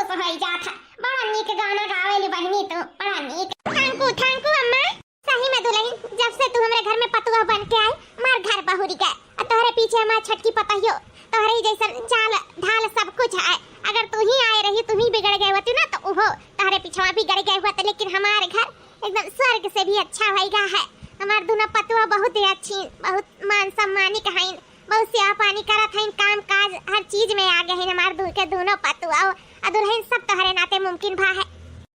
खुश हो जाता। बड़ा नीक गाना गावेली बहनी तो, बड़ा नीक। थैंक यू अम्मा। सही में दुल्हन, जब से तू हमरे घर में पतुआ बन के आई, मार घर बहुरी गए। तोहरे पीछे हमार छटकी पतहियो, तोहरे जैसा चाल ढाल सब कुछ है। अगर तू ही आए रही, तू ही बिगड़ गए होती ना, तो वो तोहरे पीछे बिगड़ गए हुआ। लेकिन हमारे घर एकदम स्वर्ग से भी अच्छा होएगा है। हमार दोनों पतुआ बहुत ही अच्छी, बहुत मान सम्मानित हैं, बहुत सेवा पानी करत हैं, काम काज हर चीज में आगे हैं हमार दोनों पतुआ। और दुल्हन सब तोहरे नाते मुमकिन भा है।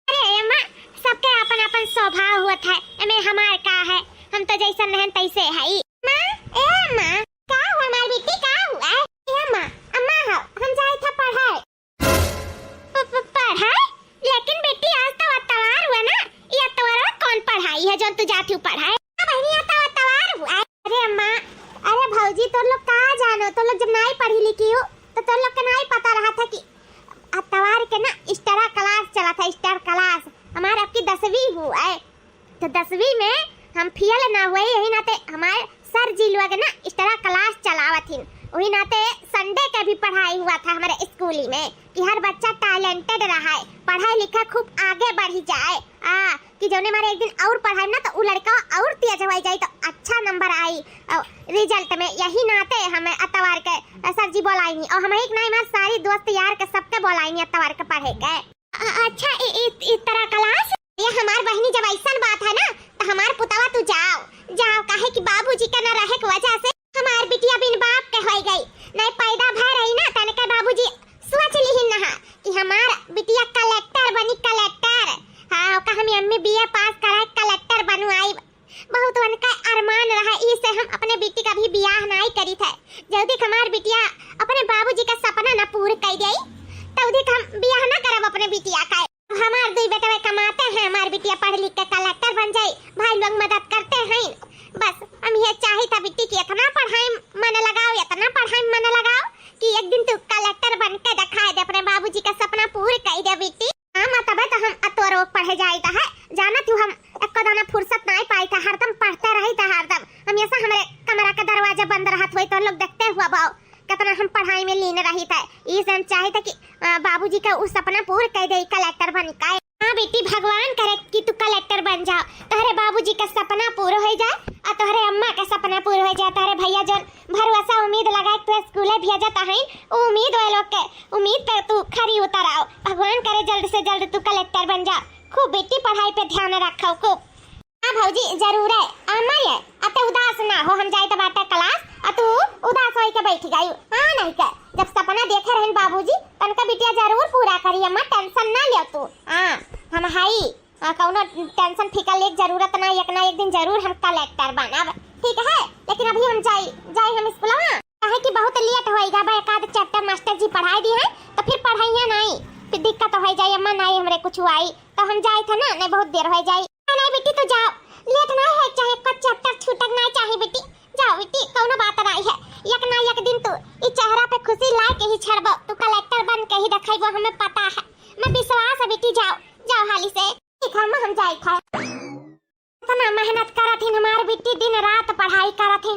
अरे अम्मा, सबके अपन अपन स्वभाव होत है, एमे हमार का है, हम तो जैसा रहन तैसे है। मां, ए अम्मा, का हुआ हमार बेटी, का हुआ? ए अम्मा, अम्मा हो, हम जाए था पढ़ाई। पढ़ाई? लेकिन बेटी आज तो अतवार हुआ ना, ये अतवार कौन पढ़ाई है जो तू जाती पढ़ाई? बहनी अतवार हुआ। अरे अम्मा, अरे भौजी, तो लोग कहाँ जानो, तो लोग जब नहीं पढ़ी लिखी हो तो लोग को नहीं पता रहा था कि अतवार के ना स्टार क्लास चला था। स्टार क्लास हमारे आपकी 10वीं हुआ है, तो 10वीं में हम फेल ना हुए, यही नाते हमारे सर जी लोग ना स्टार क्लास चलावत थी। वही नाते संडे का भी पढ़ाई हुआ था हमारे स्कूल में कि हर बच्चा टैलेंटेड रहा है, पढ़ाई लिखा खूब आगे बढ़ी जाए। कि जो ने हमारे एक दिन और पढ़ाई ना, तो वो लड़का और तेज हो जाए, तो अच्छा नंबर आई रिजल्ट में। यही नाते हमें अतवार के सर जी बोलाई नहीं, और हम एक नहीं हमारे सारी दोस्त यार के सबके बोलाई नहीं अतवार के पढ़े के। अच्छा, इस तरह क्लास ये हमार बहनी जब ऐसा बात है ना, तो हमार पुतवा तू जाओ काहे कि बाबूजी का न रहे के वजह से हमार बिटिया बिन बाप के हो गई, नहीं पैदा भर रही ना, तने के बाबूजी सोच ली ना कि हमार बिटिया कलेक्टर बनी, कलेक्टर। हाँ, का हम एमए बीए पास कराए कलेक्टर बनवाई, बहुत उनका अरमान रहा। इसे हम अपने बेटी का भी ब्याह नहीं करी थे। जल्दी हमार बिटिया अपने बाबूजी का सपना न पूरा कर गई, तब हम ब्याह न करब अपने बिटिया का। हमार दो बेटा कमाते हैं, हमार बिटिया पढ़ लिख के कलेक्टर बन जाए, भाई लोग मदद करते हैं। बस हम ये चाहे था बेटी की इतना पढ़ाई मन लगाओ, इतना पढ़ाई मन लगाओ कि एक दिन तू कलेक्टर बन के दिखाए दे, अपने बाबूजी का सपना पूरा कर दे बेटी। हाँ, तब तो हम अतोरो पढ़े जाएगा है, जाना तू हम एक दाना फुर्सत नहीं पाई था, हरदम पढ़ते रही था, हरदम हमेशा हमारे कमरा का दरवाजा बंद रहत हुई, तो लोग देखते हुआ बाओ कितना हम पढ़ाई में लीन रही था। इसे हम चाहे था कि बाबूजी का उस सपना पूरा कर दे, कलेक्टर बन के। हाँ बेटी, भगवान करे कि तू कलेक्टर बन जाओ, तोहरे बाबूजी का सपना पूरा हो जाए, और तोहरे अम्मा का सपना पूरा हो जाए। तोहरे भैया जो भरोसा उम्मीद लगा के तू स्कूल भेजता है, उम्मीद वाले लोग के उम्मीद पे तू खरी उतर आओ। भगवान करे जल्द से जल्द तू कलेक्टर बन जा। खूब बेटी पढ़ाई पे ध्यान रखो खूब। हाँ भौजी, जरूर है। अम्मा ये अते उदास ना हो, हम जाए तो बाटा क्लास, और तू उदास होई के बैठ गई। हाँ नहीं के, जब सपना देखे रहन बाबूजी, तनका बिटिया जरूर पूरा करी। अम्मा टेंशन ना ले तू। हाँ, हम हाई कौनो टेंशन फिकर ले जरूरत ना, एक ना एक दिन जरूर हम कलेक्टर बनब, ठीक है। लेकिन अभी हम जाए हम स्कूल में, काहे कि बहुत लेट होएगा बा, एक आध चैप्टर मास्टर जी पढ़ाई दी है, तो फिर पढ़ाइया नहीं, फिर दिक्कत हो जाए। अम्मा नहीं हमरे कुछ आई, तो हम जाए था ना, नहीं बहुत देर हो जाए। नहीं बेटी तू जाओ, लेट ना है, चाहे कुछ चैप्टर छूटक ना चाहिए बेटी। जाओ बेटी, कौनो बात नहीं है, एक ना एक दिन तू इस चेहरा पे खुशी ला के ही छड़बो, तू कलेक्टर बन के ही दिखाइबो, हमें पता है, मैं विश्वास है बेटी। जाओ हाली से, ठीक है। हम जाए था, इतना मेहनत करत थी हमार बेटी, दिन रात पढ़ाई करत थी।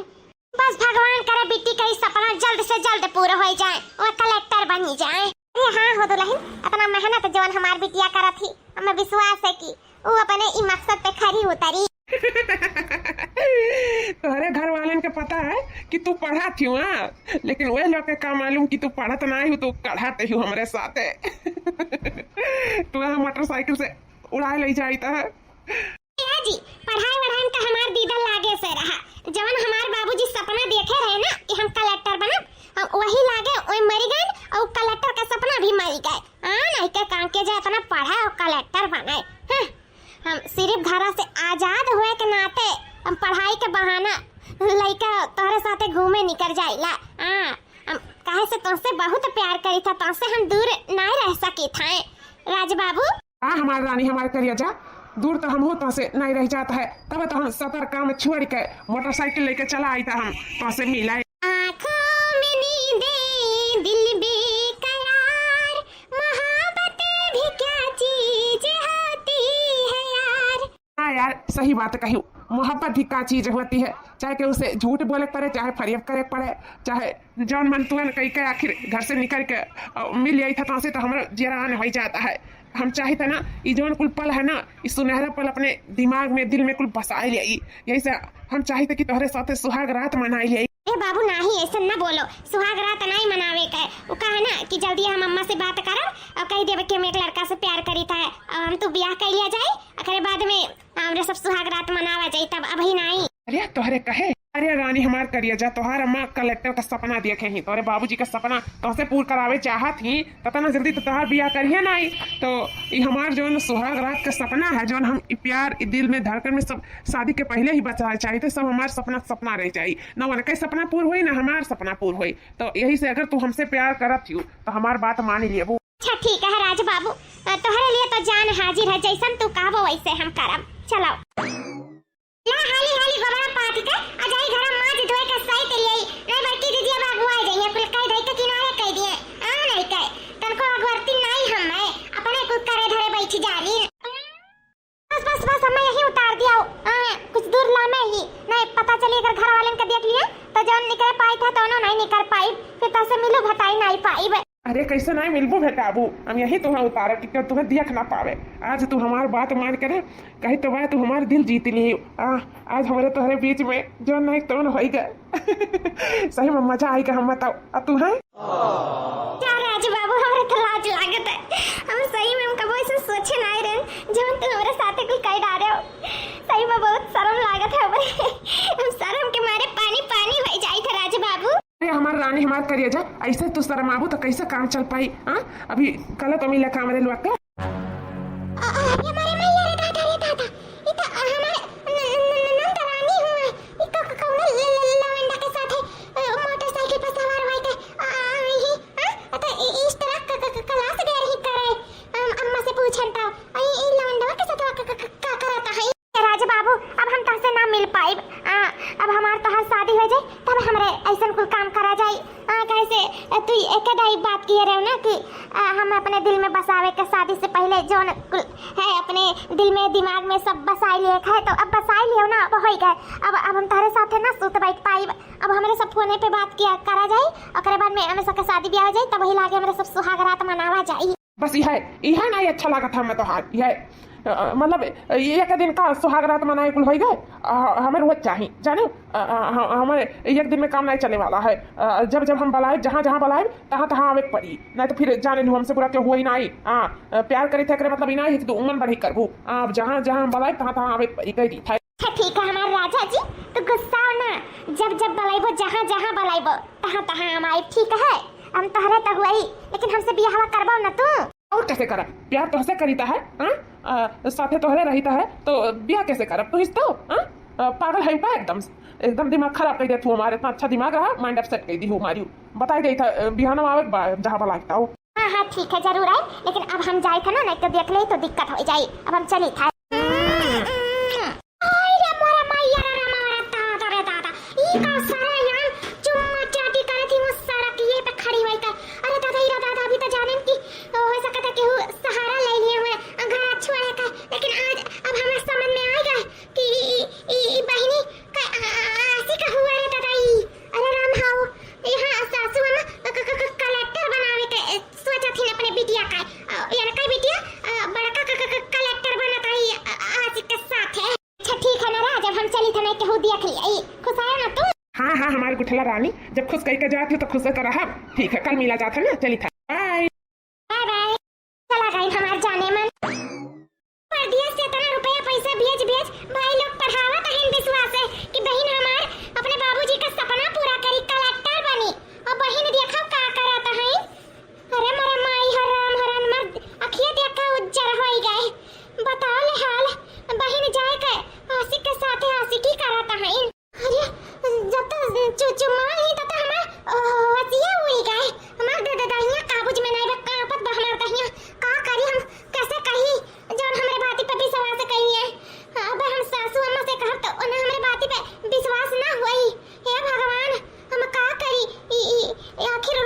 बस भगवान करे बेटी का सपना जल्द से जल्द पूरा हो जाए, वो कलेक्टर बनी जाए। हाँ हो दुल्हन, इतना मेहनत जवन हमार बिटिया करत थी, हमें विश्वास है कि वो अपने ई मकसद पे खरी उतरी। तोहरे घर वालन के पता है कि तू पढ़ा थी, लेकिन वे लोग के का मालूम कि तू पढ़त नहीं हो, तू पढ़ाते हो हमरे साथे। तू मोटरसाइकिल से उड़ा ले जाता है जी। पढ़ाई वढ़ाई तो हमार दीदा लागे से रहा, जवन हमार बाबूजी सपना देखे रहे ना कि हम कलेक्टर बनब, हम वही लागे ओए मरी गए, और कलेक्टर का सपना भी मरी गए। नहीं के काम के जाए इतना पढ़ा और कलेक्टर बनाए। हम सिर्फ घर से आजाद हुए के नाते हम पढ़ाई के बहाना लइका तोहरे साथे घूमे निकल जाइला। हम काहे से तुमसे बहुत प्यार करी था, तुमसे हम दूर नहीं रह सकी थे राज बाबू। हाँ हमार रानी, हमार करिया जा, दूर तो हम होता से नहीं रह जाता है, तब तो हम सफर काम छोड़ के मोटरसाइकिल लेके चला आई था, हम तो से मिला। आँखों में नींदें, दिल बेकरार, मोहब्बत भी क्या चीज होती है यार। हाँ यार, सही सही बात कही, मोहब्बत भी का चीज होती है, चाहे कि उसे झूठ बोले पड़े, चाहे फरियब करे पड़े, चाहे जौन मन तुअन कही के आखिर घर से निकल के मिल जाई था तो हमारा जिरान हो जाता है। हम चाहे था ना ये जौन कुल पल है ना, इस सुनहरा पल अपने दिमाग में दिल में कुल बसाए ले, यही से हम चाहे थे कि तोहरे साथे सुहाग रात मनाई ले। ए बाबू नाही ऐसा ना बोलो, सुहाग रात नहीं मनावे का वो कहा ना कि जल्दी हम अम्मा से बात करब और कह देवे कि हम एक लड़का से प्यार करी था, हम तो ब्याह कर लिया जाए, अखरे बाद में हमरे सब सुहाग रात मनावा जाए, तब अभी नहीं। अरे तोहरे कहे, अरे रानी हमार करिए जा, तोहार अम्मा कलेक्टर का सपना देखे ही, तोहरे बाबूजी का सपना तोहसे पूरा करावे चाहत ही, पता ना जल्दी तो तोहार बियाह करिए नहीं, तो ये हमार जो सुहाग रात का सपना है, जो हम प्यार दिल में धड़कन में सब शादी के पहले ही बचा चाहिए, सब हमार सपना रह जाये, न उनका सपना पूरा हुई ना हमार सपना पूरा हुई, तो यही से अगर तू हमसे प्यार करत हो तो हमार बात मान लिए। अच्छा ठीक है राज बाबू, तोहरे लिए तो जान हाजिर है, जैसन तू कहबो वैसे हम करब। चलो ला हाली हाली गोबरा पात के आ जाई घर मां जी धोए के सही तेलिए, नहीं बल्कि दीदी बाबू आ जाइए, कुल कह दे के किनारे कह दिए आ नहीं कह तनको अगवरती नहीं, हम मैं अपने कुल करे धरे बैठी जाली, बस बस बस हम यही उतार दिया कुछ दूर ला में ही नहीं पता चली, अगर घर वाले के देख लिए तो जौन निकल पाई था तो नहीं निकल पाई, फिर तो से मिलू भटाई नहीं पाई। अरे कैसे नहीं मिलबो बेटाबू, हम यही तुम्हें उतारे कि तुम्हें देख ना पावे, आज तू हमार बात मान के ना कही तो बात तू हमारे दिल जीत ली, आज हमारे तुम्हारे बीच में जो नहीं तो हो गए सही में मजा आई हम बताओ, अब तू है क्या राज बाबू हमारे तो लाज लागत है, हम सही में हम कबो ऐसे सोचे नहीं रहे जब तुम हमारे साथे कोई कह डाले हो, सही में बहुत शर्म लागत है हमारे, हम शर्म के मारे पानी पानी हो जाई थे राज बाबू। हमार रानी हमार करिए जा, ऐसे तू शर्माबू तो कैसे काम चल पाई, अभी कल तो मिला काम रे लोग हमारे मैया रे दादा ये तो हमारे नंद रानी हुए, ये तो कौन लवंडा के साथ मोटरसाइकिल पर सवार हुए थे, ही तो इस तरह क्लास दे रही करे, अम्मा से पूछन था ये लवंडा के साथ का करता है राज बाबू, अब हम तहसे ना मिल पाई, अब हमार तोहर शादी हो जाए तब हमरे ऐसा कुल काम करा जाए, कैसे तू एक बात किए रहे ना कि हम अपने दिल में बसावे के शादी से पहले जो है अपने दिल में दिमाग में सब बसाई लिए है, तो अब बसाई लियो ना, अब हो गए, अब हम तारे साथे ना सुत बैठ पाई, अब हमारे सब फोने पे बात किया करा जाए, और बाद में हमें सबके शादी ब्याह हो जाए, तब वही लागे हमारे सब सुहाग रात मनावा जाए। बस यह नहीं अच्छा लगा था मैं तो हार यह मतलब एक दिन का सुहाग रात मनाए कुल हो गए, हमें रोज चाहिए जाने, हमें एक दिन में काम नहीं चलने वाला है, जब जब हम बुलाए जहाँ जहाँ बुलाए तहाँ तहाँ आवे पड़ी, नहीं तो फिर जाने लू हमसे पूरा क्यों हुआ ही नहीं, प्यार करे थे मतलब ही नहीं कि तू उमन बढ़ी करबू, अब जहाँ जहाँ हम बुलाए तहाँ तहाँ आवे पड़ी गई था। ठीक है हमारे राजा जी, तो गुस्सा ना, जब जब बुलाइबो जहाँ जहाँ बुलाइबो तहाँ तहाँ हम आए, ठीक है हम तोहरे तो हुआ ही, लेकिन हमसे बियाह करबो ना तू, और कैसे करा प्यार तोहसे करीता है, साथे तोहरे रहता है तो ब्याह कैसे करब, तू तो पागल है का एकदम दिमाग खराब कर दिया तू, हमारे इतना अच्छा दिमाग रहा, माइंड अपसेट कर दी हमारी, बताई गई था बिहाना आवे जहाँ बुलाता हो। हाँ ठीक है जरूर आए, लेकिन अब हम जाए थे ना, नहीं तो देख ले तो दिक्कत हो जाए, अब हम चली था। हाँ हाँ हमारी गुठला रानी, जब खुश कह के जाती हो तो खुश तो रहा, ठीक है कल मिला जाता ना, चली था बाय बाय बाय, चला गई हमार जाने मन, दिया से इतना रुपया पैसा भेज भाई लोग पढ़ावा तो इन विश्वास है कि बहन हमार अपने बाबूजी का सपना पूरा करी, कलेक्टर बनी, और बहन देखा का करता है, अरे मेरे माई हराम हराम मर अखिए देखा उज्जर हो गए, बताओ ले हाल, बहन जाए के आशिक के साथ आशिकी करता है, अरे जब तक चुचु मार ही तब हमार वसिया हुई गए, हमार दादाइया काबूज में नहीं बक्का आपत हमार दहिया का करी, हम कैसे कही जब हमरे बाती पे विश्वास कही है, अब हम सासू अम्मा से कहब तो उन्हें हमरे बाती पे विश्वास ना हुई, हे भगवान हम का करी, आखिर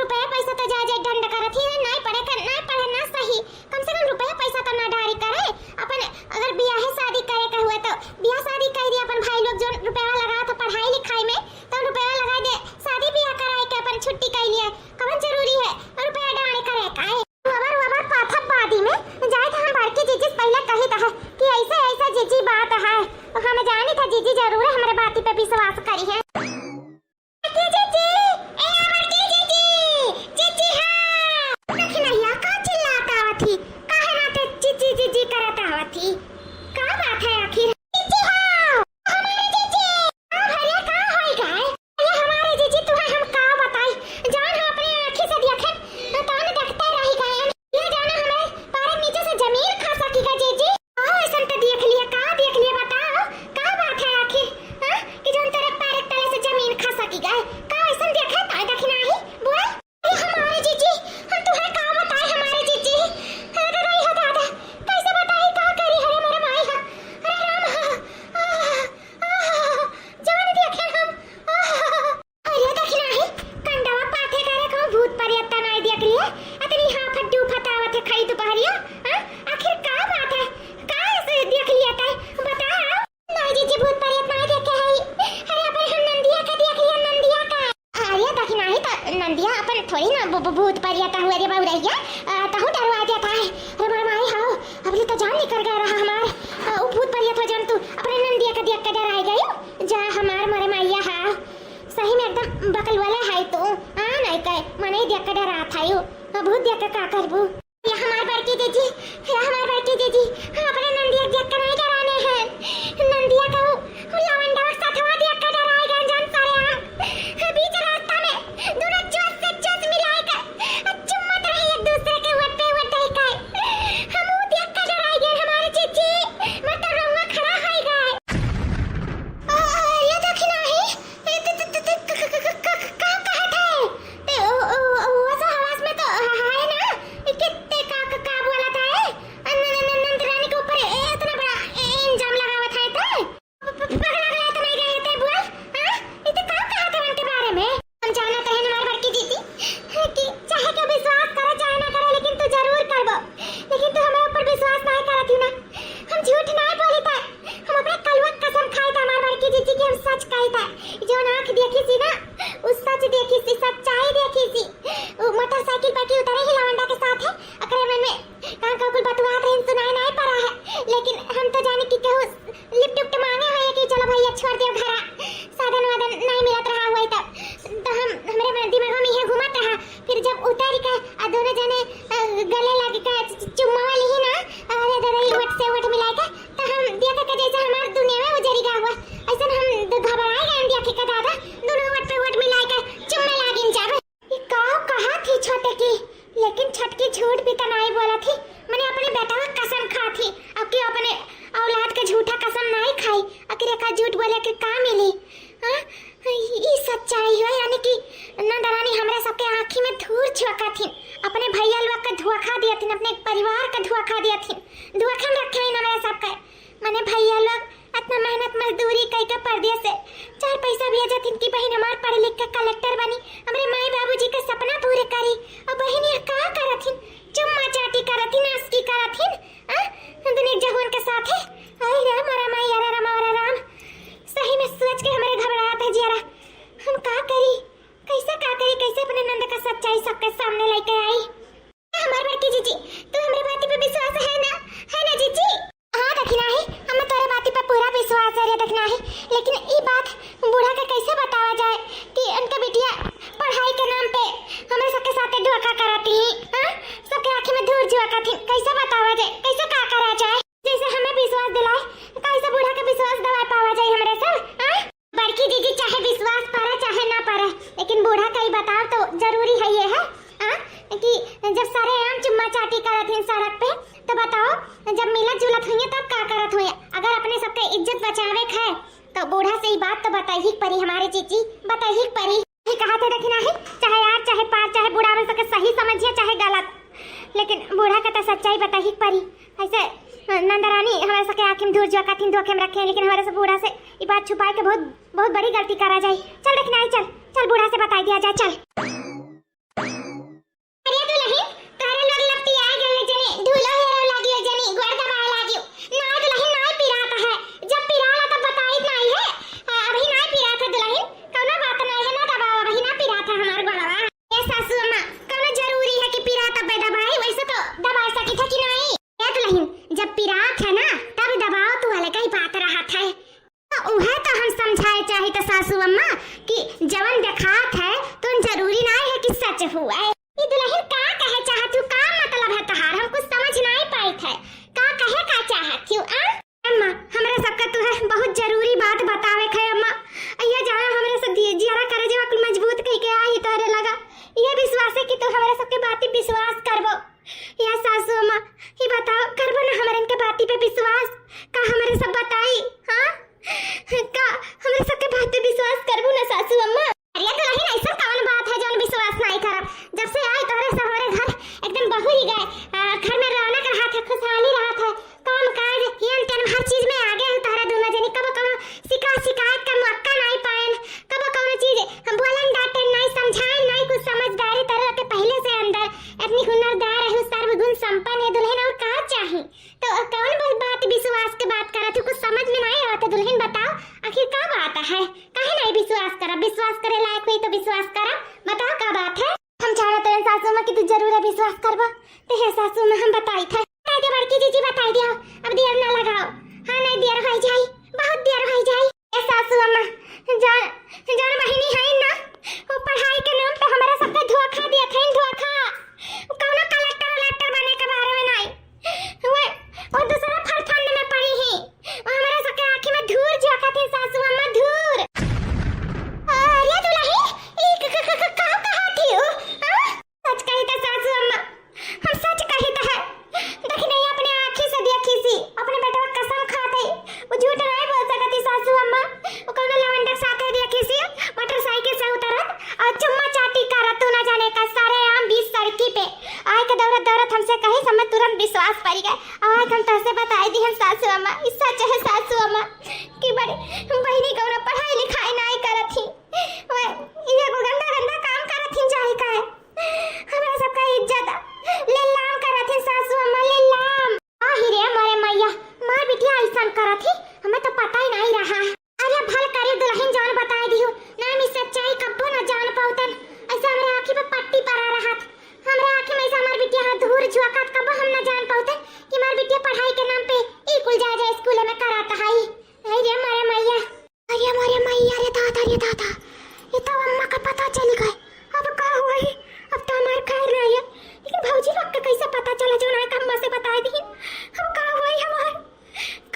इतनी हाफत डूफत आवत है खड़ी दोपहरिया? हां आखिर का बात है? का ऐसे देख लिया तै बता? नहीं जीजी भूत प्रेत नहीं देखे है। अरे अपन हम नंदिया का देख लिया, नंदिया का। अरे देखी नहीं तो नंदिया अपन थोड़ी ना भूत प्रेत हुआ रे बहुरैया तहु डरवा देता है। अरे मार माई हाओ अबले तो जान निकल गया रहा हमार उ भूत प्रेत हो जान तू अपने नंदिया का देख के डराई गई जा हमार मरे मैया हां सही में एकदम बकल वाला है तू। हां नहीं कहे मने देख के डरा था यो भूत देख के का करबू? ये हमार बड़की दीदी, ये हमार बड़की दीदी अपने नंदिया देख के नहीं डराने हैं। नंदिया का वो लवंडा और सथवा देख के डराए गए जान सारे हम बीच रास्ता में दोनों जोश से जोश मिलाए कर चुम्मत रहे एक दूसरे के वट पे वट कर हम वो देख के डराए गए हमारे चीची मैं तो रोवा खड़ा है गए। ये देखना है का कहता है वो तो आवाज में तो है ना कितने का बोला था नंद रानी के ऊपर इतना बड़ा इंजाम लगावा था तो पगला गया तो नहीं गए थे बोल? हां इतने का कहा था उनके बारे में? हम जानते हैं हमारी बड़की दीदी कि चाहे क्या विश्वास करे चाहे ना करे लेकिन तू जरूर करबो। लेकिन तू हमारे ऊपर विश्वास नहीं करती ना, हम झूठ नहीं बोली था, हम अपने कलवा कसम खाई था हमारी बड़की दीदी की हम सच कही था। जो आंख देखी थी ना उस सच देखी थी, सच्चाई देखी थी। मोटरसाइकिल पर की उतरे ही लवंडा के साथ है अकरे मन में कहां का कुल बतवा रहे सुनाई नहीं पड़ा है। लेकिन हम तो जाने की कहू लिफ्ट उफ्ट मांगे हुए कि चलो भैया छोड़ दियो घर साधन वादन नहीं मिलत रहा हुआ तो हम हमारे दिमाग में ये घुमत रहा। फिर जब उतर के दोनों जने गले लग के चुम्मा वाली ही ना अरे दादा वट से वट मिला के तो हम देखा के जैसे हमारी दुनिया में उजड़ी गया हुआ ऐसा हम घबराए गए देख के दादा दोनों वट पे वट मिला के चुम्मे लागिन जावे। ये कहा थी छोटे की लेकिन छटकी झूठ भी तो नहीं बोला थी। मैंने अपने बेटा का कसम खा थी अब कि अपने औलाद का झूठा कसम नहीं खाई आखिर का झूठ बोले के का मिली? हां ये सच्चाई है यानी कि नंदरानी हमरे सबके आंखी में धूल झोंका थी, अपने भैया लोग का धोखा दिया थी, अपने परिवार का धोखा दिया थी, धोखा में रखे ना मेरे सबका। मैंने भैया लोग इतना मेहनत मजदूरी कई के परदेस से 4 पैसा भेजा थी कि बहन हमार पढ़ लिख के कलेक्टर बनी हमारे माई बाबूजी का सपना पूरे करी और बहन ये का करथिन चुम्मा चाटी करथिन नास्की करथिन दुनिया जगन के साथ है। अरे राम रा माई अरे राम अरे राम सही में सोच के हमारे घबराहट है जियारा हम का करी कैसे अपने नंद का सच्चाई सबके सामने लेके आई? हमारी बड़की जीजी तो हमारे बात पे विश्वास है ना जीजी? हां देखना है हम तोरे बात पे पूरा विश्वास है देखना है लेकिन ये बात बूढ़ा के कैसे बतावा जाए कि उनका बेटिया पढ़ाई के नाम पे हमारे सबके साथ धोखा कराती है? हां सबके आंखें में धूल झोंका थी कैसे बतावा जाए कैसे का करा जाए जैसे हमें विश्वास दिलाए कैसे बूढ़ा का विश्वास दवा पावा जाए हमारे सब? हां बड़की दीदी चाहे विश्वास पारे चाहे ना पारे लेकिन बूढ़ा का ही बताओ तो जरूरी है ये है कि जब सारे आम चुम्मा चाटी करत हैं सड़क पे तो बताओ जब मिलत जुलत हुई तब का करत हुई? अगर अपने सबके इज्जत बचावे है तो बूढ़ा से ही बात तो बताई ही परी हमारे चीची बताई ही परी ही कहा थे रखना है चाहे यार चाहे पार चाहे बूढ़ा में सके सही समझिए चाहे गलत लेकिन बूढ़ा का तो सच्चाई बताई ही परी। ऐसे नंदरानी हमारे सके आंखें में धूल झोंका थी धोखे में रखे लेकिन हमारे से बूढ़ा से ये बात छुपा के बहुत बड़ी गलती करा जाए। चल देखना है चल बूढ़ा से बता दिया जाए चल। अरे दुल्हन तारे लोग लपटी आ गए जने धूलो हेरो लागियो जनी गोड़ दबा लागियो ना दुल्हन ना पिराता है जब पिराला तब बताई नहीं है अभी ना पिराता दुल्हन कोनो बात नहीं है ना दबाओ अभी ना पिराता हमार गोड़वा। ए सासू अम्मा कोनो जरूरी है कि पिराता पे दबाई वैसे तो दबा सकी था कि नहीं? ए दुल्हन जब पिरात है ना तब दबाओ तू वाले का ही बात रहा था उहे तो हम समझाए चाहे तो सासू अम्मा कि जवन देखात है तो जरूरी नहीं है कि सच हुआ है। ये दुल्हन का कहे चाहत हूँ का मतलब है तहार हम कुछ समझ नहीं पाई थे का कहे का चाहत हूँ? अम्मा हमरा सबका तो है बहुत जरूरी बात बतावे है अम्मा ये जाना हमरे से जियारा करे जो अकल मजबूत कह के आई तोरे लगा ये विश्वास है कि तू हमरा सबके बात पे विश्वास करबो। या सासू अम्मा ये बताओ करबो ना हमरे इनके बात पे विश्वास का हमरे सब बताई? हां का हमरे सबके बात पे विश्वास करबो ना सासू अम्मा? अरे तो नहीं ऐसा कौन बात है जो विश्वास नहीं करब जब से आई तोरे से हमारे घर एकदम बहू ही गए घर में रौनक रहा था खुशहाली रहा था काम काज हियन तेन हर चीज में आगे है तारा दोनों जनी कब शिकायत का मौका नहीं पाएन कब कौन चीज हम बोलन डांटे नहीं समझाए नहीं कुछ समझदारी तरह के पहले से अंदर अपनी ते है सासू में हम बताई था कह दे बड़की जीजी बताई दिया अब देर ना लगाओ हां नहीं देर हो जाई बहुत देर हो जाई ए सासू अम्मा जान बहिनी है ना वो पढ़ाई के नाम पे हमारा सबका धोखा दिया था धोखा कौनो कलेक्टर बनने के बारे में नहीं वो दूसरा फरफंड में पड़ी है वो हमारा सबके आंखें में धूर झोंका थी सासू अम्मा धूर अरे दुल्ही कहाँ थी हो सच कही तो सासू अम्मा हम सच कही तो है देखी नहीं अपने आंखें से देखी सी अपने बेटे का कसम खाते वो झूठ नहीं बोल सकती सासू अम्मा वो कौन लवंडर साथे देखी सी मोटरसाइकिल से उतरत और चुम्मा चाटी करत तू ना जाने का सारे आम 20 सड़की पे आए के दौरत हमसे कही समय तुरंत विश्वास पड़ गया और हम तहसे बताई दी हम सासू अम्मा इस सच है सासू अम्मा कि बड़ी बहिनी कौन पढ़ाई लिखाई नहीं करत थी ये गंदा काम करत थी जाई का है हमरा सबका इज्जत ले लाम करत थी सासू अम्मा ले लाम आ ही रे मारे मैया मां बिटिया ऐसा करत थी हमें तो पता ही नहीं रहा अरे भल करे दुल्हन जान बताई दियो ना मी सच्चाई कब्बो ना जान पाउतन ऐसा हमरा आंखी पे पट्टी पड़ा रहत हमरा आंखी में ऐसा हमार बिटिया धूर झोंकत कब्बो हम ना जान पाउतन कि हमार बिटिया पढ़ाई के नाम पे स्कूल जा स्कूल में कराता है अरे मारे मैया रे दादा ये तो अम्मा का पता चल गए अब का हुआ है अब तो हमार खैर नहीं है लेकिन भौजी लोग का कैसे पता चला जो ना अम्मा से बताई दी अब का हुआ है हमार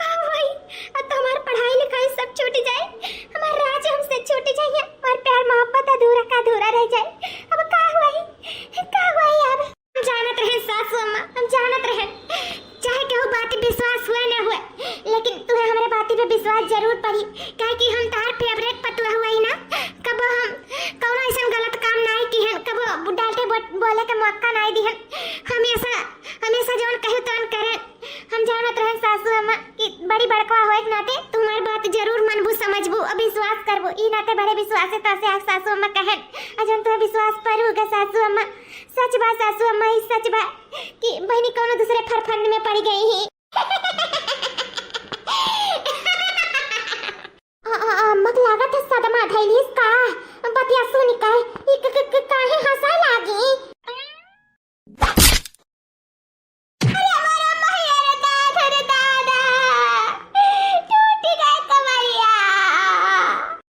का हुआ है अब तो हमार पढ़ाई लिखाई सब छूट जाए हमार राज हमसे छूट जाए और प्यार मोहब्बत अधूरा का अधूरा रह जाए अब का हुआ है अब हम जानत रहे सासू अम्मा हम जानत रहे चाहे केहू बात विश्वास हुए ना हुए लेकिन तुम्हें हमारे बात पे विश्वास जरूर पड़ी काहे कि हम तार फेवरेट पतुआ हुआ ही ना कबो हम कौनो ऐसा गलत काम नहीं की है कबो डालते बोले के मौका नहीं दी है हमेशा जौन कहू तौन करे हम जानत रहे सासू अम्मा कि बड़ी बड़का होए के नाते तुम्हारी बात जरूर मनबू समझबू और विश्वास करबू ई नाते बड़े विश्वास है तसे सासू अम्मा कहे अजन तो विश्वास परूगा सासू अम्मा सच बात सासू अम्मा ई सच बात कि बहनी कौनो दूसरे फरफंड में पड़ गई है मग लागत है सदमा धैलिस का बतिया सुनी काहे हंसा लागी अरे दादा टूट गए कमरिया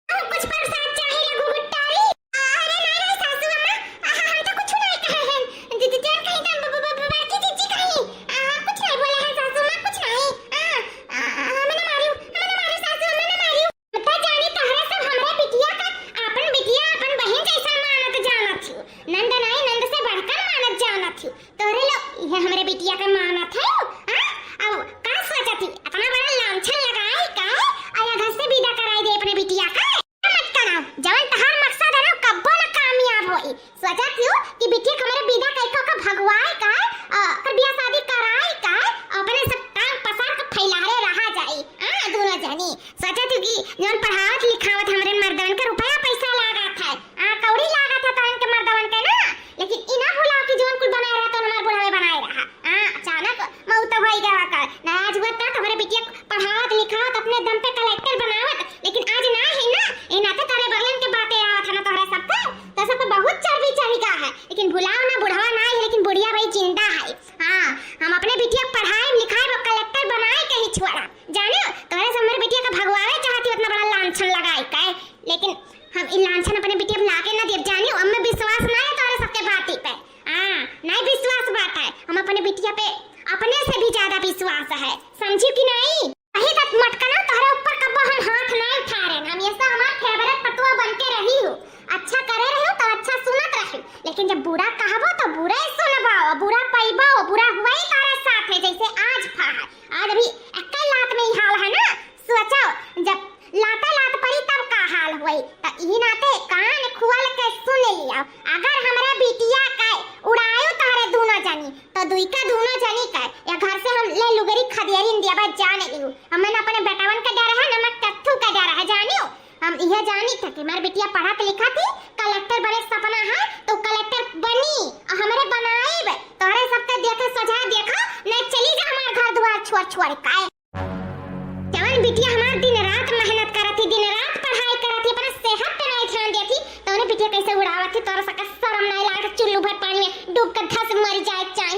कुछ प्रसाद चाहिए घुघुटाली अरे नहीं सासू अम्मा हम तो कुछ नहीं कहे हैं जी जान कहीं तो बाकी जी कहीं कुछ नहीं बोला है सासू अम्मा कुछ नहीं मैंने मारी सासू अम्मा ने मारी पता जानी तहरा सब हमरा बिटिया का अपन बहन जैसा मानत जानत थी नंद नहीं नंद से बढ़कर मानत जानत थी तोरे लोग ये हमरे बिटिया का मानत है अब का सोचत थी इतना बड़ा लांछन लगाई का आया घर से विदा कराई दे अपने बिटिया का मत कराओ जवन तहार मकसद है ना कब्बो ना कामयाब होई सोचत थी कि बिटिया हमारे विदा कइको का भगवाई का कर बियाह शादी कराई का अपने सब टांग पसार के फैलारे रहा जाई दोनों जनी सोचत थी कि जवन पढ़ावत लिखावत हमरे मर्दवन का रुपया पैसा लागत है कौड़ी लागत है तो इनके मर्दवन के ना लेकिन इना भुलाओ कि जवन कुल बनाए रहा तो हमार बुढ़ावे बनाए रहा अचानक मौत होई गया का ना आज हुआ तक हमारे बिटिया पढ़ावत लिखावत अपने दम पे कलेक्टर बनावत लेकिन आज ना है ना ए नाते तारे बहन के बातें आवत है ना तोहरा सब तो सब बहुत चर्बी चढ़ी का है लेकिन भुलाओ ना बुढ़वा ना है लेकिन बुढ़िया भाई जिंदा है हम अपने बिटिया पढ़ाई लिखाई वो कलेक्टर बनाए के ही छोड़ा जानो तोहरे से हमारे बिटिया का भगवावे चाहती उतना बड़ा लांछन लगाई का लेकिन हम इ लांछन अपने बिटिया लाके ना देव जानी हमें विश्वास ना है तोहरे सबके बाती पे नहीं विश्वास बात है हम अपने बिटिया पे अपने से भी ज्यादा विश्वास है समझी कि नहीं वही तक मटकना तोहरे ऊपर कब हम हाथ नहीं उठा रहे हम ये सब हमार फेवरेट पतुआ बनके रही हूं अच्छा करे रही तो अच्छा सुनत रही लेकिन जब बुरा कहबो तो बुरा ही सुनबाओ बुरा पाइबो बुरा हुआ ही तारे साथ है जैसे आज फा है आज अभी अकेले लात में ही हाल है ना सोचो जब लात पड़ी तब का हाल हुई तो ई नाते कान खुल के सुन लिया अगर हमरा बिटिया का उड़ायो तारे दोनों जनी तो दुई का दोनों जनी का या घर से हम ले लुगरी खदियारी इंडिया बात जाने लियो हमन अपने बेटावन का डर है नमक कत्थू का डर है जानियो हम यह जानी था कि हमारी बिटिया पढ़ा के लिखा थी कलेक्टर बने सपना है तो कलेक्टर बनी और हमारे बनाई तोरे सबके देखे सजा देखा नहीं चली जा हमारे घर द्वार छोड़ काए जवान बिटिया हमार दिन रात मेहनत करती दिन रात पढ़ाई करती अपने सेहत पे नहीं ध्यान देती तो बिटिया कैसे उड़ावत थी तोरा सका शर्म नहीं लागत चुल्लू भर पानी में डूब कर धस मर जाए चाहे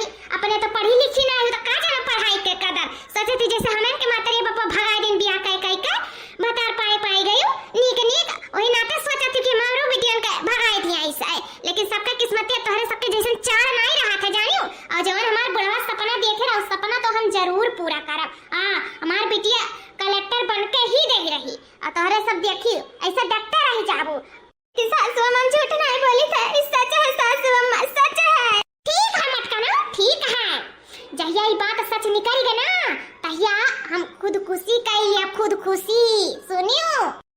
हमने तो पढ़ी लिखी ना है तो का जानो पढ़ाई के कदर। सोचे थी जैसे हमन के मातरी बापा भगाई दिन बियाह कई के बता पाई गई नीक वही नाते सोचा थी कि हमारो बिटियन के भगाई थी ऐसा है। लेकिन सबका किस्मत है तोहरे सबके जैसे चार नहीं रहा था जानियो। और जवन हमार बुढ़वा सपना देखे रहा उस सपना तो हम जरूर पूरा करब। हमार बिटिया कलेक्टर बन के ही देख रही और तोहरे सब देखी ऐसा डॉक्टर रही जाबू कि सासू अम्मा झूठ नहीं बोली था। सच है सासू अम्मा सच है। ठीक है मटका ना ठीक है। जहिया ये बात सच निकल गई ना तहिया हम खुद खुशी कहिए खुद खुशी सुनियो।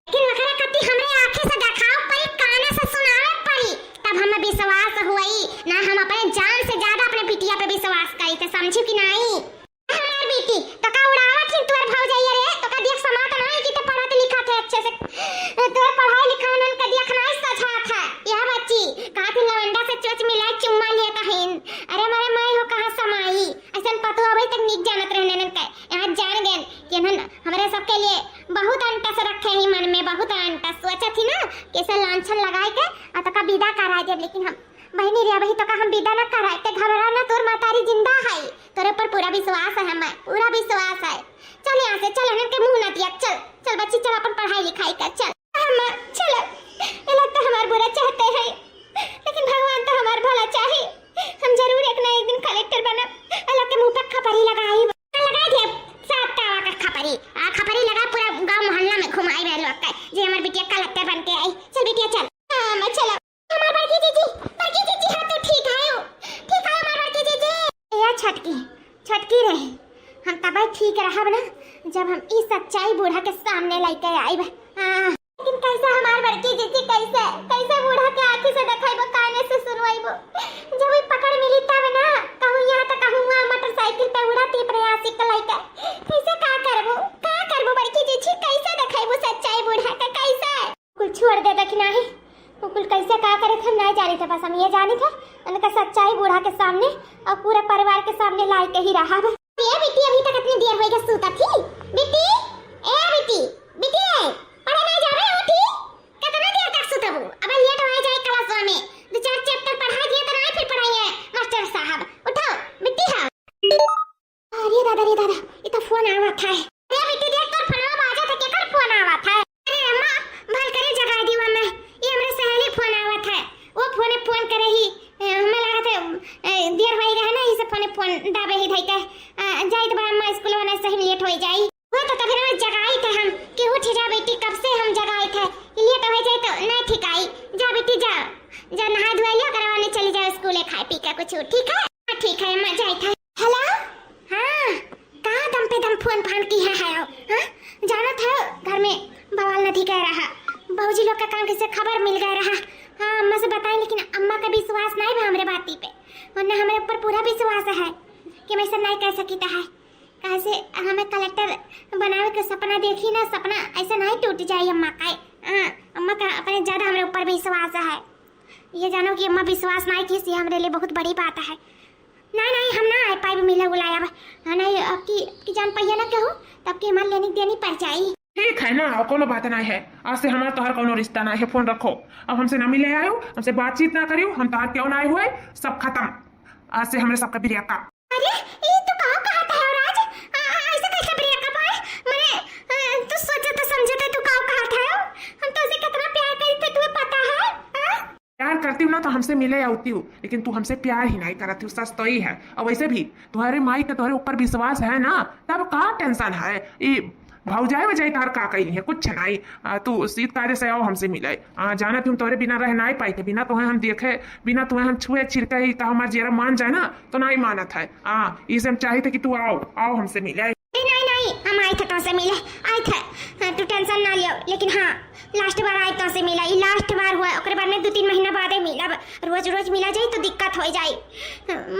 लेकिन वखरा कति हमरे आंखें से दिखाओ पड़ी काने से सुनावे पड़ी तब हमें विश्वास हुई ना। हम अपने जान से ज्यादा अपने बिटिया पे विश्वास करी थे समझी कि नहीं। हमार बेटी तो का उड़ावा थी तोर भौजाई रे तो का देख समात नहीं कि ते पढ़त लिखा थे अच्छे से तोर पढ़ाई लिखाई नन का देख नहीं सचा था। यह बच्ची काफी लवंडा से चोच मिला चुम्मा लिया कहिन। अरे मारे माई हो कहां समाई ऐसन पतो अभी तक निक जानत रहने नन का यहां जान गए कि नन हमारे सबके लिए बहुत अंटस रखे ही मन में बहुत अंटस सोचा थी ना कैसे लांछन लगाए के आ तो का विदा करा दे। लेकिन हम बहनी रे बही तो का हम विदा न कराए ते घबरा ना तोर मातारी जिंदा है तोरे पर पूरा विश्वास है हमें पूरा विश्वास है। चल यहां से चल हन के मुंह न दिया चल चल बच्ची चल अपन पढ़ाई लिखाई कर चल। अम्मा चल ये लगता हमार बुरा चाहते हैं लेकिन भगवान तो हमार भला चाहे। हम जरूर एक ना एक दिन कलेक्टर बनब। अल्लाह के मुंह पे खपरी लगाई लगा दे सात तावा का खपरी खपरी लगा पूरा गांव मोहल्ला में घुमाई बे लोग का जे हमार बिटिया कलेक्टर बन के आई। चल बिटिया चल मैं चला हमार बड़की जीजी हां तो ठीक है हमार बड़की जीजी या छटकी रहे हम तब ठीक रहब ना जब हम इस सच्चाई बूढ़ा के सामने लेके आइब। लेकिन कैसे हमार बड़की जीजी कैसे बूढ़ा के आंखी से देखाइबो काने से सुनवाइबो जब ही पकड़ मिली तब ना कहूं यहां तो कहूं वहां मोटरसाइकिल पे उड़ाती प्रयासी के लेके कैसे का करबो बड़की जीजी कैसे देखाइबो सच्चाई बूढ़ा का कैसे कुल छोड़ दे देखना है कुल कैसे का करे हम नहीं जाने थे। बस हम ये जाने थे उनका सच्चाई बूढ़ा के सामने और पूरे परिवार के सामने ला के ही रहा। ये बेटी अभी तक इतनी देर हो गई सूता थी बेटी बेटी पढ़े नहीं जावे उठी कितना देर तक सुतबू अब लेट हो जाए क्लास में दो चार चैप्टर पढ़ा दिए तो नहीं फिर पढ़ाइए मास्टर साहब उठो बेटी हां। अरे दादा ये तो फोन आवा था। अरे बेटी देख कर फोन बाजा था केकर फोन आवा था। अरे अम्मा भल करे जगा दी मैं ये हमरे सहेली फोन आवा था वो फोन करे ही हमें लगा था देर हो गया है ना इसे फोन दाबे ही धइते जाई तो अम्मा स्कूल में सही लेट हो जाई वो तो तभी मैं जगाई थे हम कि उठ जा बेटी कब से हम जगाए थे लेट हो जाए तो नहीं ठीक आई जा बेटी जा नहा धोआ लिया करवाने चली जाओ स्कूल खाए पी के कुछ ठीक है ठीक है अम्मा जाई था। हेलो हां का दम पे दम फोन फान की है हां जाना था घर में बवाल नहीं कह रहा बाबूजी लोग का काम कैसे खबर मिल गया रहा। हाँ अम्मा से बताएं लेकिन अम्मा का विश्वास नहीं है हमारे बाती पे वरना हमारे ऊपर पूरा विश्वास है कि मैं ऐसा नहीं कह सकता है। कैसे हमें कलेक्टर बनावे का सपना देखी ना सपना ऐसा नहीं टूट जाए अम्मा का। अम्मा का अपने ज्यादा हमारे ऊपर विश्वास है। ये जानो कि अम्मा विश्वास नहीं की हमारे लिए बहुत बड़ी बात है। नहीं हम ना आए पाई मिला बुलाया नहीं आपकी जान पहिया ना कहूँ तब की हमारे लेनी देनी पड़ जाए। ठीक है ना कोनो बात नहीं है आज से हमारा तोहर कोनो रिश्ता नहीं है। फोन रखो अब हमसे ना मिले आयो हमसे बातचीत ना करियो हम तोहर क्यों ना आए हुए सब खत्म आज से हमारे सबका ब्रेकअप। अरे ये तो कहा था राज ऐसा कैसे ब्रेकअप है मैंने तू सोचा तो समझा था तू कहा था हम तो उसे कितना प्यार करते थे तुम्हें पता है। प्यार करती हूँ ना तो हमसे मिले आती हूँ लेकिन तू हमसे प्यार ही नहीं करती हूँ सच तो ही है। और वैसे भी तुम्हारे माई का तुम्हारे ऊपर विश्वास है ना तब कहाँ टेंशन है। ये भौजाई वजाई तार का कही है कुछ नहीं तू सीत कार्य से आओ हमसे मिले जाना तुम तोरे बिना रह नहीं पाई थे बिना तुम्हें हम देखे बिना तुम्हें हम छुए छिड़के ही तो हमारा जेरा मान जाए ना तो नहीं माना था। इसे हम चाहे थे कि तू आओ हमसे मिले। नहीं हम आए थे तो से मिले आए थे तू टेंशन ना लियो लेकिन हाँ लास्ट बार आए तो से मिला ये लास्ट बार हुआ ओकरे बाद में 2-3 महीना बाद मिला रोज मिला जाए तो दिक्कत हो जाए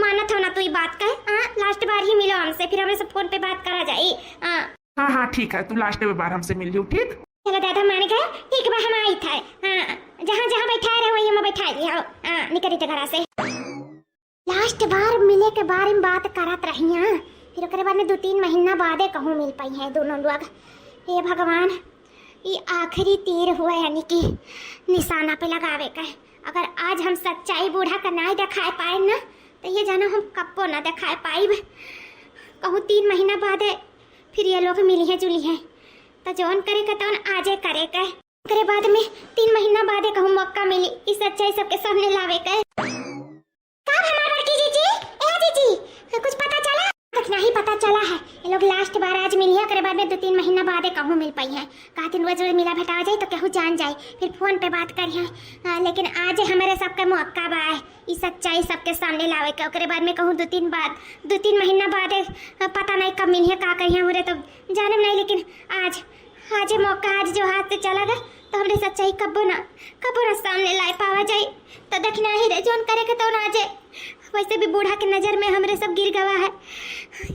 मानत हो ना तू ये बात कहे लास्ट बार ही मिलो हमसे फिर हमें सब फोन पे बात करा जाए। हाँ ठीक है तू लास्ट में बार हमसे मिल लियो ठीक। चलो दादा मान गए ठीक बा हम आई थे जहाँ बैठा रहे वहीं में बैठा लिया निकली थे घर से। लास्ट बार मिले के बारे में बात करत रही फिर ओकरे बाद में 2-3 महीना बादे कहूँ मिल पाई है दोनों लोग। हे भगवान ये आखिरी तीर हुआ यानी कि निशाना पे लगावे का। अगर आज हम सच्चाई बूढ़ा का नहीं दिखा पाए ना तो ये जानो हम कब्बो ना दिखाए पाइब। कहूँ 3 महीना बाद है फिर ये लोग मिली है जुली है तो जौन करे का तौन आजे करे का करे बाद में 3 महीना बाद कहूँ मौका मिली इस सच्चाई सबके सामने लावे का। कब हमारा लड़की जीजी ए जीजी कुछ पता चला? तक नहीं पता चला है। ये लोग लास्ट बार आज मिली है करे बाद में 2-3 महीना बाद कहूँ मिल पाई है। कहा दिन रोज मिला भेटा जाए तो कहूँ जान जाए फिर फोन पे बात करिए। लेकिन आज हमारे सबका मौका बा है इस सच्चाई सबके सामने लावे का। ओकरे बाद में कहूँ 2-3 महीना बाद पता नहीं कब मिली है का कही है तो जाने नहीं। लेकिन आज मौका आज जो हाथ से चला गया तो हमने सच्चाई कब्बो ना सामने लाए पावा जाए तो देखना ही रे जोन करे के तो ना जाए। वैसे भी बूढ़ा के नजर में हमरे सब गिर गवा है।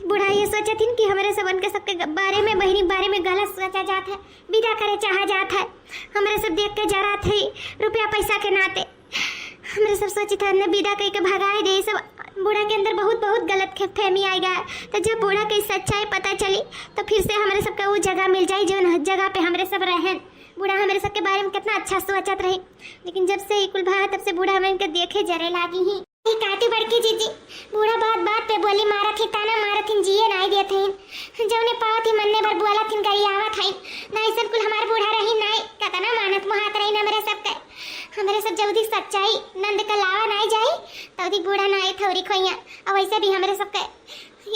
बूढ़ा ये सोचे थी कि हमारे सबन के सबके बारे में बहनी बारे में गलत सोचा जाता है विदा करे चाहा जाता है। हमारे सब देख के जरा थे रुपया पैसा के नाते हमारे सब सोची था न विदा कह के भगाए दे। सब बूढ़ा के अंदर बहुत गलत फहमी आई गया। तो जब बूढ़ा की सच्चाई पता चली तो फिर से हमारे सबका वो जगह मिल जाए जो जगह पे हमारे सब रहे। बूढ़ा हमारे सबके बारे में कितना अच्छा सोचत रही लेकिन जब से कुल भा तब से बूढ़ा हमें देखे जरे लागी ही। काटी बड़की जीजी बूढ़ा बात पे बोली मारा थी ताना मारा थी जिए नहीं देते हैं जब ने पाव थी मनने भर बोला थी गई आवा थी नहीं सब कुल हमारे बूढ़ा रही नहीं कहता ना मानत मुहात रही ना मेरे सब हमारे सब जल्दी सच्चाई नंद का लावा नहीं जाए तो बूढ़ा ना थोड़ी खोइया। और वैसे भी हमारे सबका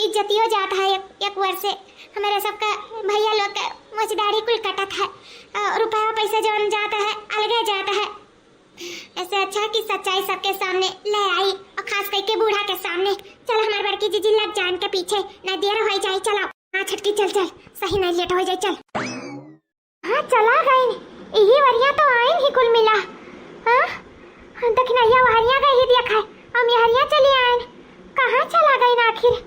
इज्जती हो जाता है एक वर्ष से हमारे सबका भैया लोग का मछदारी कुल कटत है रुपया पैसा जो जाता है अलग जाता है। ऐसे अच्छा कि सच्चाई सबके सामने ले आई और खास करके बूढ़ा के सामने। चलो हमारे बड़की जीजी लग जान के पीछे न देर हो जाए। चलो हाँ छटकी चल सही नहीं लेट हो जाए चल। हाँ चला गई यही वरिया तो आइन ही कुल मिला। हाँ दखनैया वहरिया गई ही देखा हम यहरिया चली आइन कहाँ चला गई ना आखिर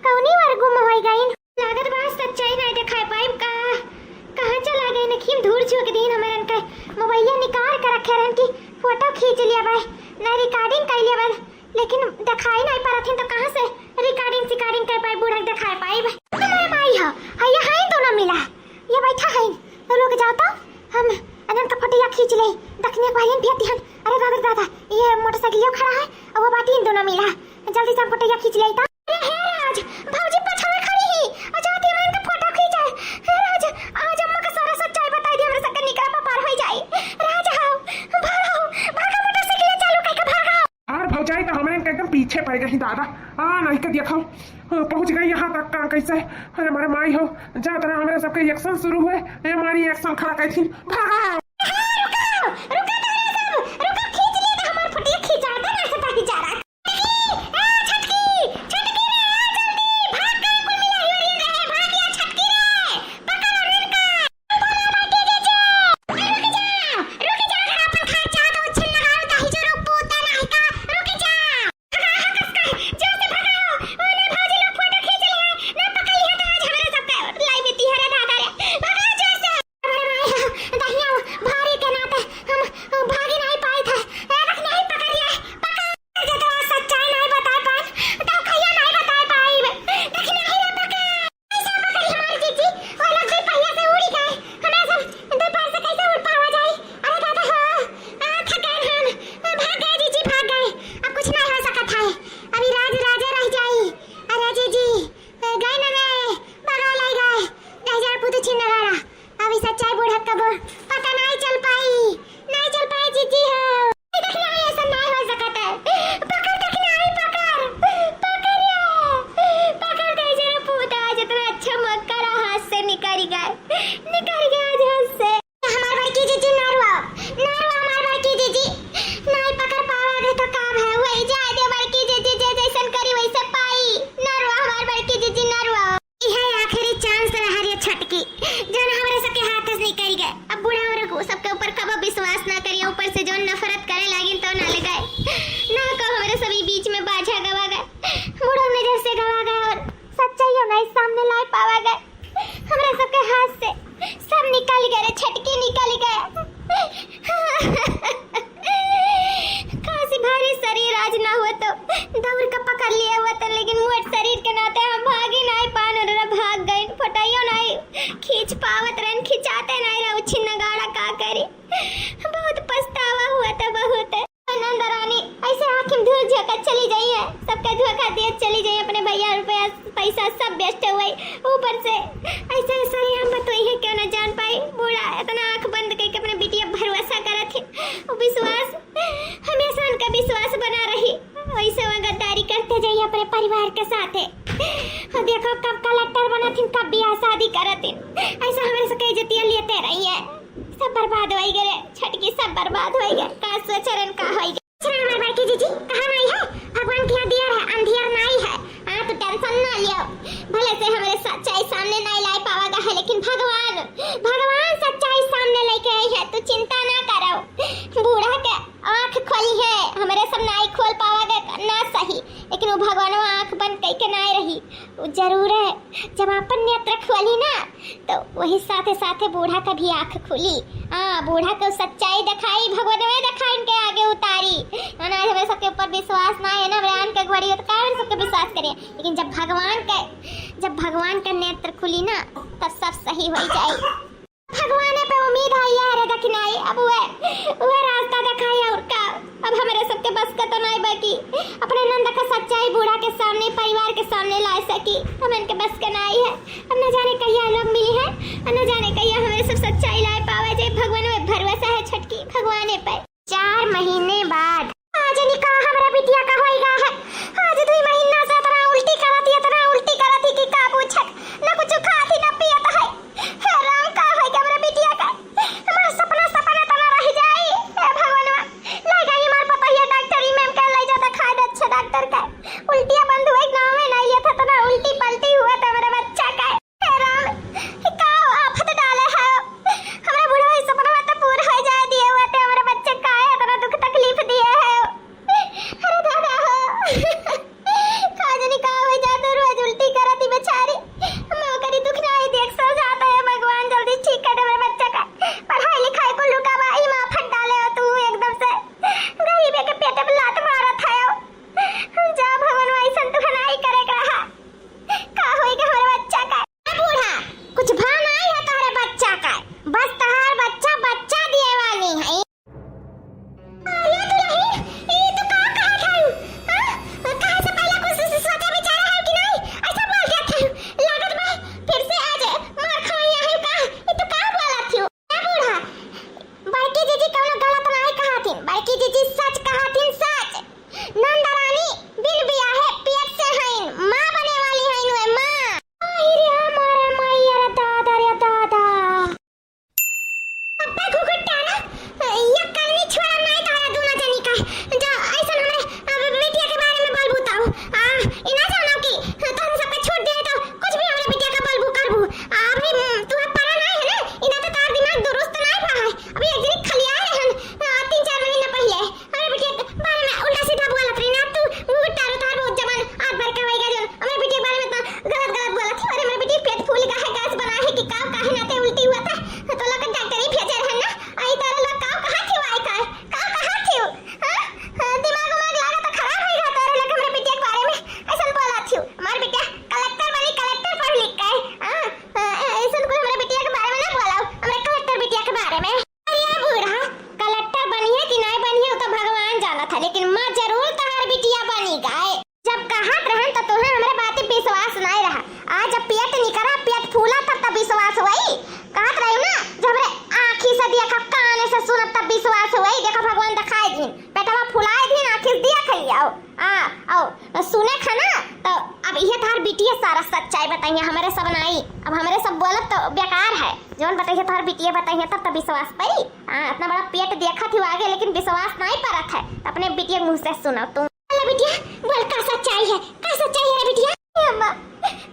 कौनी वर गुम हो गई लागत बात सच्चाई नहीं दिखाई पाई कहाँ चला गई नखीम धूर चुक दिन हमारे के मोबाइल निकाल कर रखे रहन की फोटो खींच लिया भाई ना रिकॉर्डिंग कर लिया भाई लेकिन दिखाई नहीं पा रही तो कहाँ से रिकॉर्डिंग कर पाई बूढ़ा दिखाई पाई भाई हमारे माई हो हैया है तो ना मिला ये बैठा है रुक जाओ तो हम अनन का फोटो खींच ले दखने को आइन भेट ध्यान। अरे दादा ये मोटरसाइकिल खड़ा है और वो बाटी दोनों मिला जल्दी से फोटो खींच ले। अरे हे राज भौजी पछावे खड़ी ही और जाती मैं इनका फोटो खींचा। हे राज आज अम्मा का सारा सच्चाई बता दी हमरे सबके निकरा पार हो जाए। राज आओ भागा मोटरसाइकिल चालू करके भागा। और भौजाई तो हमारे एकदम पीछे पड़ गई दादा नहीं के देखो पहुंच गई यहाँ तक का कैसे। अरे हमारे माई हो जा तरह हमारे सबके एक्शन शुरू हुए हमारी एक्शन खड़ा कही थी भागा। बहुत पछतावा हुआ था बहुत नंद रानी ऐसे आंखें धूल झकत चली गई है सबका देखो खाती चली जाए अपने भैया रुपया पैसा सब बेस्ट हुए ऊपर से ऐसे सारे हम बताई है क्यों ना जान पाई बूढ़ा इतना आंख बंद करके अपने बिटिया भरोसा करा थी वो विश्वास हमेशा उनका विश्वास बना रही वैसे वो गद्दारी करते जाइए अपने परिवार के साथ है और देखो कब कलेक्टर बना थी कब ब्याह शादी करा थी ऐसा हमारे से कई जतिया लेते रही है सब बर्बाद हो गए छटकी सब बर्बाद हो गए का सोचरन का हो गए हमारे बड़की जीजी कहां आई है भगवान की दिया है अंधियार नहीं है हां तो टेंशन ना लियो भले से हमारे सच्चाई सामने नहीं ला पावागा है लेकिन भगवान सच्चाई सामने लेके आई है तो चिंता ना करो बूढ़ा के आंख खोली है हमारे सब नहीं खोल पावागा ना सही लेकिन वो भगवान आंख बंद करके नहीं रही वो जरूर है जब अपन नेत्र खोली ना तो वही साथे साथे बूढ़ा का भी आंख खुली हाँ बूढ़ा को सच्चाई दिखाई भगवान ने दिखाई इनके आगे उतारी ना हमें सबके ऊपर विश्वास ना है ना भगवान के घड़ी तो कौन सबके विश्वास करे लेकिन जब भगवान का नेत्र खुली ना तब सब सही हो जाए भगवान पे उम्मीद है यार दखनाई अब वो रास्ता दिखाई और का अब हमारे सबके बस का तो नहीं बाकी अपने नंद का सच्चाई बूढ़ा के सामने परिवार के सामने ला सकी हम इनके बस का नहीं है अब न जाने कहिया लोग मिली है न जाने कहिया हमें सब सच्चाई ला पावे जे भगवान में भरोसा है छटकी भगवान पे 4 महीने बाद आज निकाह हमारा बिटिया का होएगा है आज 2 महीना से इतना उल्टी करती कि का पूछक न कुछ खाती न पियत है राम का होएगा हमारा बिटिया का हमारा सपना तना रह जाए हे भगवान ले गई मार पता है डॉक्टर मैम का ले जाता खा दे अच्छा डॉक्टर का उल्टियां बंद हुई गांव में नहीं लिया था तना उल्टी पलटी हुआ था मेरा बच्चा का हे राम का आफत डाले है हमारा बूढ़ा इस सपना तो पूरा हो जाए दिए हुआ थे हमारे बच्चे का है तना दुख तकलीफ दिए है अरे दादा खाजनी का हो जाता रोज उल्टी करती बेचारी मैं करी दुख नहीं देख सो जाता है भगवान जल्दी ठीक कर दे मेरे बच्चे का पढ़ाई लिखाई को लुका भाई मां फट डाले हो तू एकदम से गरीब के पेट पे लात मारा था जा भगवान ऐसा तो नहीं करे रहा का होएगा हमारे बच्चा का बूढ़ा कुछ भान नहीं है तुम्हारे बच्चा का बस तुम्हारा बच्चा दिए वाली है ये तो नहीं ये तो कहां था हां कहां से पहले कुछ सोचा विचारा है कि नहीं ऐसा बोल दिया था लागत में फिर से आज मार खाया है का ये तो कहां बोला थी ए बूढ़ा बड़की जीजी कौन गलत नहीं कहा थी बड़की जीजी सच कहा थी सच नंद रानी बिन बिया है पेट से है मां बने वाली है नुए मां अरे हमारे मैया रे दादा अब्बा घुघुट्टा ना ये करनी छोड़ा नहीं तारा दूना जनी का जो ऐसा हमरे बिटिया के बारे में बोल बुताओ इना जानो कि तुम सबके छोड़ दे तो कुछ भी हमरे बिटिया का बोल बु करबू अभी तू पढ़ा नहीं है ना इना तो तार दिमाग दुरुस्त नहीं रहा है अभी एक दिन खलिया रहन 3-4 महीना पहले हमरे बिटिया के बारे में उल्टा सीधा बोला थी ना तू घुघुट्टा रो तार बहुत जवान आग भर के होएगा जो हमरे बिटिया के बारे में तो गलत बोला थी अरे हमरे बिटिया पेट फूल का है गैस बना है कि काव काहे नाते उल्टी हुआ था तो लोग डॉक्टर ही भेजे रहन ना आई तारा लोग काव कहां थी आई काव कहां थी हां दिमाग में लगा तो खराब हो गया तारा लोग हमरे बिटिया के बारे में ऐसा बोला थी हमार बिटिया कलेक्टर बनी कलेक्टर पढ़ लिख के ऐसा कोई हमरे बिटिया के बारे में ना बोला हमरे कलेक्टर बिटिया के बारे में अरे बूढ़ा कलेक्टर बनी है कि नहीं बनी है तो भगवान जाना था लेकिन मां जरूर तहार बिटिया बनी गए जब कहत रहन तो तुम्हें हमरे बात पे विश्वास नहीं रहा आज जब पेट निकला पेट फूला तब विश्वास हुई कहत रही ना जब रे आंखी से देखा कान से सुनत तब विश्वास हुई देखा भगवान दिखाए दिन पेटवा फुलाए दिन आंखी से देख लिया आओ सुने खाना तो अब ये तार बिटिया सारा सच्चाई बताइए हमारे सब नहीं अब हमारे सब बोलत तो बेकार है जोन बताइए तार बिटिया बताइए तब विश्वास पड़ी इतना बड़ा पेट देखा थी आगे लेकिन विश्वास नहीं परत है अपने बिटिया मुंह से सुनो तुम बिटिया बोल का सच्चाई है रे बिटिया अम्मा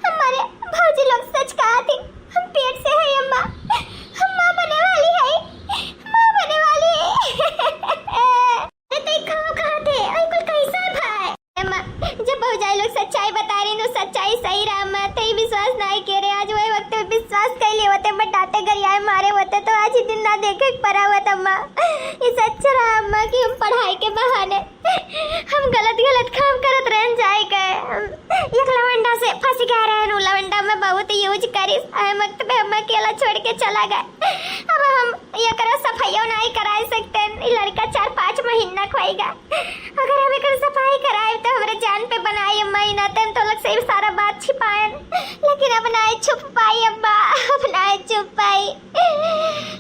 हमारे भौजी लोग सच कहा थी हम पेट से है अम्मा हम मां बने वाली है ते कहां थे आई कुल कैसा भाई अम्मा जब भौजाई लोग सच्चाई बता रही नो सच्चाई सही रहा अम्मा ते विश्वास नहीं करे आज वही वक्त विश्वास कर लिए होते बट डांटे गरियाए मारे होते तो आज ही दिन ना देखे पड़ा हुआ था अम्मा ये सच रहा अम्मा कि हम पढ़ाई के बहाने हम गलत काम करत रहन जाए गए एक लवंडा से फंस गए रहन लवंडा में बहुत यूज करी वक्त पे हम अकेला छोड़ के चला गए अब हम ये करो सफाइयों नहीं करा सकते। ये लड़का 4-5 महीना खोएगा। अगर हम एक सफाई कराए तो हमारे जान पे बनाए महीना तन तो लग से सारा बात छिपाए, लेकिन अब नहीं छुप पाई अब्बा, अब नहीं छुप पाई।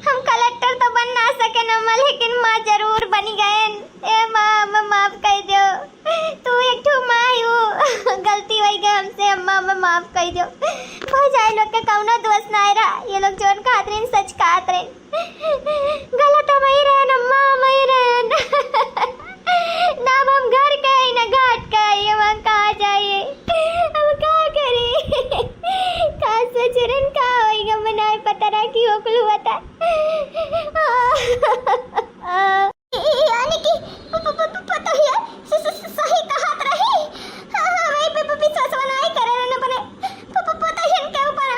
हम कलेक्टर तो बन ना सके न, लेकिन माँ जरूर बन गए। ए माँ माफ कर दो, तू एक ठू माँ हो, गलती हो गई हमसे अम्मा, माफ कर दो। हो जाए लोग के कौनो दोस्त ना रहा, ये लोग जोन खातरीन सच खातरीन गलत हम ही रहन अम्मा, हम ही रहन ना हम घर के ही ना घाट का ही, हम कहाँ जाइए, हम क्या करें, कहाँ सोचरन का होएगा मना पता रहा कि हो कुल हुआ था। यानी कि पता ही है सही कहा रही। वही पे विश्वास नहीं करे न बने पता ही के ऊपर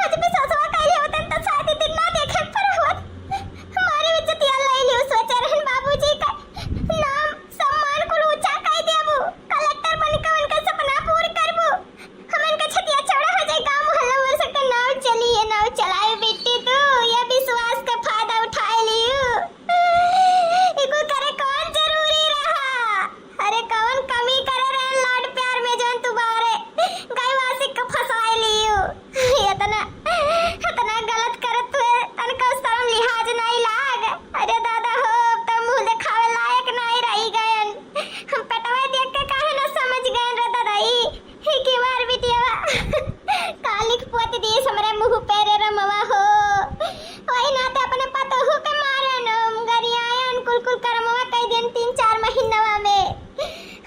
आज भी ससुरा कहले होतन तो शादी दिन ना देखे पर होत। हमारी इज्जत अल्लाह ही लियो सोचा रहन बाबूजी का नाम सम्मान को ऊंचा कह देबो, कलेक्टर बन के उनका सपना पूरा करबो, हम इनका छतिया चौड़ा हो जाए, गांव मोहल्ला में सबका नाव चली है, नाव चलाए बेटी तू, ये विश्वास का फायदा उठाए लियो। इको करे कौन जरूरी रहा, अरे कौन कमी करे रहन लाड प्यार में जोन तुम्हारे गायवासी का फसाए लियो। इतना गलत करत हुए तनका शर्म लिहाज नहीं लाग। अरे दादा हो तुम मुंह दिखावे लायक नहीं रही गयन, हम पेटवा देख के काहे ना समझ गए रे दादाई ही की बार बिटिया कालिक पोत दिए हमरे मुंह पे रे रमवा हो। वही ना ते अपने पतो हो के मारन गरियायन कुल करमवा कई दिन 3-4 महीनवा में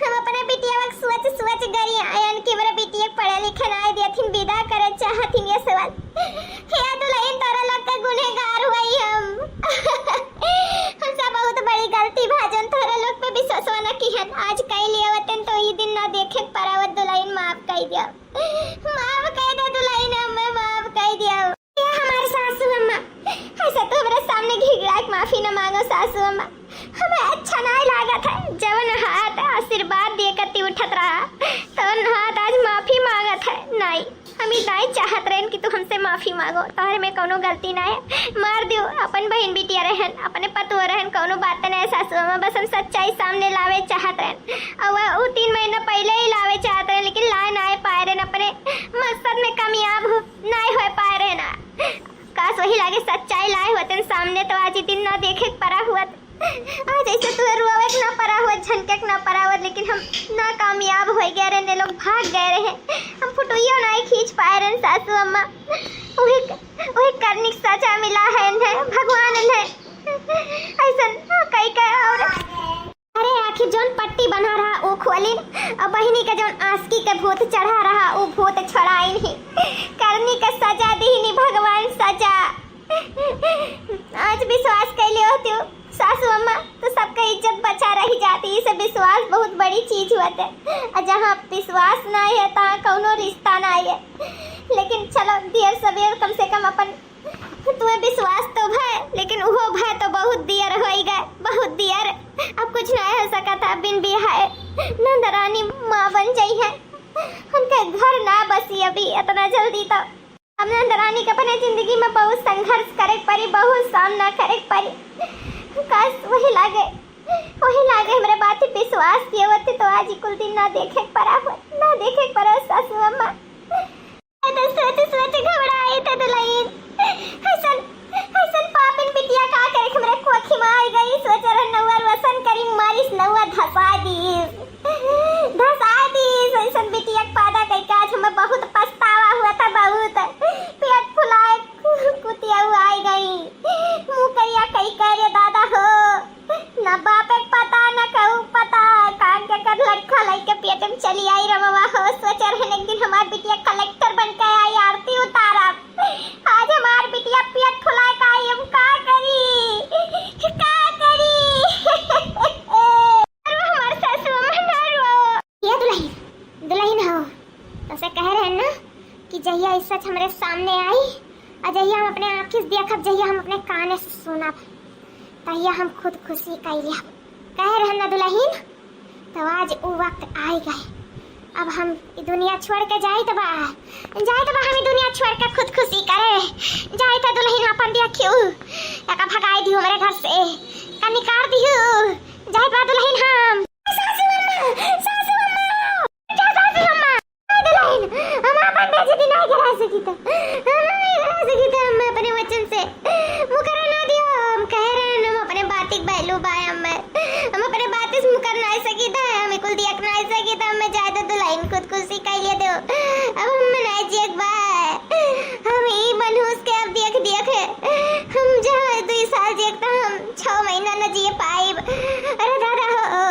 हम अपने बिटिया सोच गरियायन की मेरे बिटिया पढ़े लिखे ना देथिन विदा करे चाहथिन। ये सवाल हे दुल्हन तारा लोग के गुनहगार हुई हम सब बहुत बड़ी गलती भाजन तारा लोग पे विश्वास न किहन। आज कई लियावतन तो ई दिन ना देखे परावत दुल्हन माफ कह दिया, माफ कह दे दुल्हन, मैं माफ कह दिया। ये हमारे सासू अम्मा ऐसा तो हमारे सामने घिघड़ा के माफी न मांगो सासू अम्मा, हमें अच्छा नहीं लगा था जवन हाथ आशीर्वाद देकर ती उठत रहा तो हाथ आज माफी मांगत है। नहीं हम ही नहीं चाहत रहन कि तू हमसे माफी मांगो, तोहरे में कोनो गलती ना है, मार दियो अपन बहन बिटिया रहन, अपने पतो रहन, कोनो बात नहीं सासू अम्मा, बस हम सच्चाई सामने लावे चाहत रहन। और वो 3 महीना पहले ही लावे चाहत रहन, लेकिन ला नहीं पाए रहन, अपने मकसद में कामयाब नहीं हो पाए रहन। काश वही लागे सच्चाई लाए होते सामने तो आज ही दिन ना देखे पड़ा हुआ। आज ऐसे तू रुआवे ना पड़ा हुआ, झनके ना पड़ा हुआ, लेकिन हम ना कामयाब हो गए रहे, लोग भाग गए रहे, हम फोटोइयो नहीं खींच पाए रहे सासू अम्मा। वही करने की सजा मिला है भगवान ने ऐसा कई और। अरे आखिर जोन पट्टी बना रहा वो खोलिन, और बहिनी का जोन आस्की के भूत चढ़ा रहा वो भूत छड़ाई नहीं, करनी का सजा दी नहीं भगवान सजा। आज विश्वास कैले होती हो सासू अम्मा तो सबका इज्जत बचा रही जाती, इसे विश्वास बहुत बड़ी चीज होता है, और जहाँ विश्वास नहीं है तहाँ कौनो रिश्ता नहीं है। लेकिन चलो देर सवेर कम से कम अपन तुम्हें विश्वास तो है, लेकिन वो भय तो बहुत देर हो गए, बहुत देर। अब कुछ नहीं हो सका था, बिन बिहाए नंदरानी माँ बन गई है, उनके घर ना बसी अभी इतना जल्दी। तो अब नंदरानी के अपने जिंदगी में बहुत संघर्ष करे पड़ी, बहुत सामना करे पड़ी। काश वही लागे हमारे बात पे विश्वास किए होते तो आज ही कुल दिन ना देखे पड़ा सासू अम्मा। तो सोच घबराए थे दुल्हन, हसन पापिन बिटिया का करे हमरे कोखी मार गई, सोच रहा नवर वसन करी मारिस नवा धसा दी हसन बिटिया पादा कई काज हमें बहुत पछतावा हुआ था, बहुत पेट फुलाए कुतिया आई गई, मुंह करिया कई करे दादा हो ना बापे पता ना कहू पता कान के कर लड़का लइके पेट में चली आई रमवा हो। सोच रहे एक दिन हमार बिटिया कलेक्टर बन के आई, आरती उतारा, आज हमार बिटिया पेट फुलाए का आई, हम का करी हमार सासू अम्मा ना रो। ये दुल्हन हो तो से कह रहे हैं ना कि जहिया इस सच हमारे सामने आई, अजहिया हम अपने आँखों से देखब, जहिया हम अपने काने से सुनब, तहिया हम खुद खुशी कह रहे ना दुल्हन। तो आज वो वक्त आ गए अब हम ई दुनिया छोड़ के जाई तो बा हम ई दुनिया छोड़ के खुद खुशी करे जाई तो दुल्हन अपन देखियो एका भगाई दियो मेरे घर से का निकाल दियो जाई बा दुल्हन हम सासू अम्मा क्या सासू अम्मा दुल्हन हम अपन बेइज्जती नहीं करा सकी तो हम अपने वचन से मुकर ना दियो हम कह रहे हैं हम अपने बातिक बैलू बाय हम अपने बात से मुकर ना सकी था हमें कुल दिया ना सकी था मैं जाए तो दुल्हन खुद खुशी कह लिए दो अब हम मनाई जी एक बार हम ही मनहूस के अब देख हम जहाँ 2 साल जीता हम 6 महीना न जिए पाए अरे दादा हो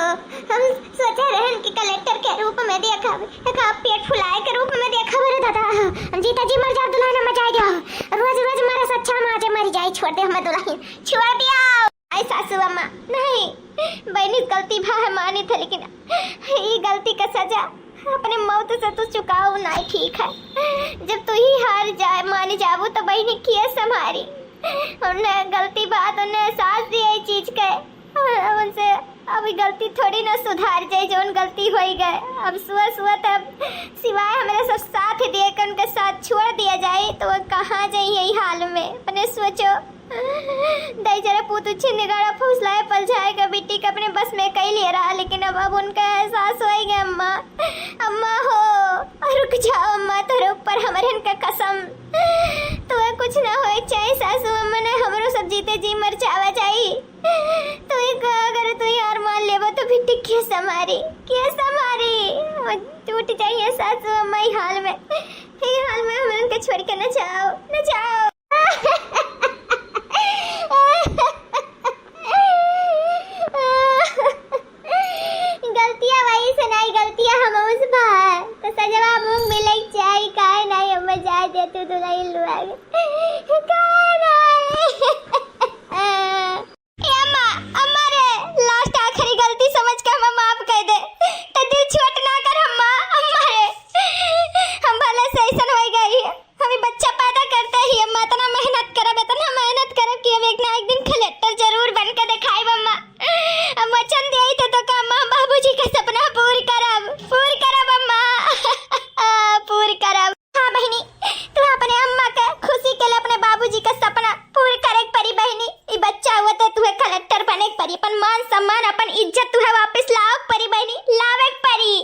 हम सोचे रहन कि कलेक्टर के रूप में देखा एक पेट फुलाए के रूप में देखा अरे दादा हम जीता जी मर जा दुल्हन मर जाए रोज रोज मारे सच्चा माजे मर जाए छोड़ दे हमें दुल्हन छोड़ दिया आई सासू अम्मा नहीं बहनी गलती भा मानी था लेकिन ये गलती का सजा अपने मौत से तो चुकाओ नहीं ठीक है जब तू ही हार जाए मानी जाबू तो बहनी किए संभारी उन्हें गलती बात उन्हें एहसास दिया चीज के उनसे अभी गलती थोड़ी ना सुधार जाए जो उन गलती हो ही गए अब सुबह तब सिवाय हमारे सब साथ दिए कर उनके साथ छोड़ दिया जाए तो वो कहाँ जाए यही हाल में अपने सोचो दाई जरा पुतुच्छी निगाड़ा फौसलाए पल जाएगा बेटी के अपने बस में कई ले रहा लेकिन अब उनका एहसास होएगा अम्मा हो रुक जाओ अम्मा तेरे ऊपर हमारे इनका कसम तो कुछ ना हो चाहे सासू अम्मा ने हमरो सब जीते जी मर जावा चाहिए तो एक अगर तू यार मान लेबो तो बेटी कैसे हमारी टूट जाइए सासू अम्मा ही हाल में हम उनके छोड़ के न जाओ गलतियां वही से नहीं गलतियां हम उस भाई तो सजवा मुंह में लग जाए काहे नहीं हम जा दे तू दुलाई लुआ काहे नहीं अम्मा रे लास्ट आखिरी गलती समझ के हम माफ कर दे तो दिल छोट ना कर अम्मा रे हम भले से ऐसा हो गई हम बच्चा पैदा करते ही अम्मा इतना मेहनत करब कि हम एक ना एक दिन कलेक्टर जरूर बन के दिखाई अम्मा हम वचन दे तो का अम्मा बाबूजी का सपना पूरी करब अम्मा पूरी करब हां बहनी तू अपने अम्मा के खुशी के लिए अपने बाबूजी का सपना पूरी करे परी बहनी ई बच्चा हुआ तो तू कलेक्टर बने परी अपन मान सम्मान अपन इज्जत तू वापस लाओ परी बहनी लावे परी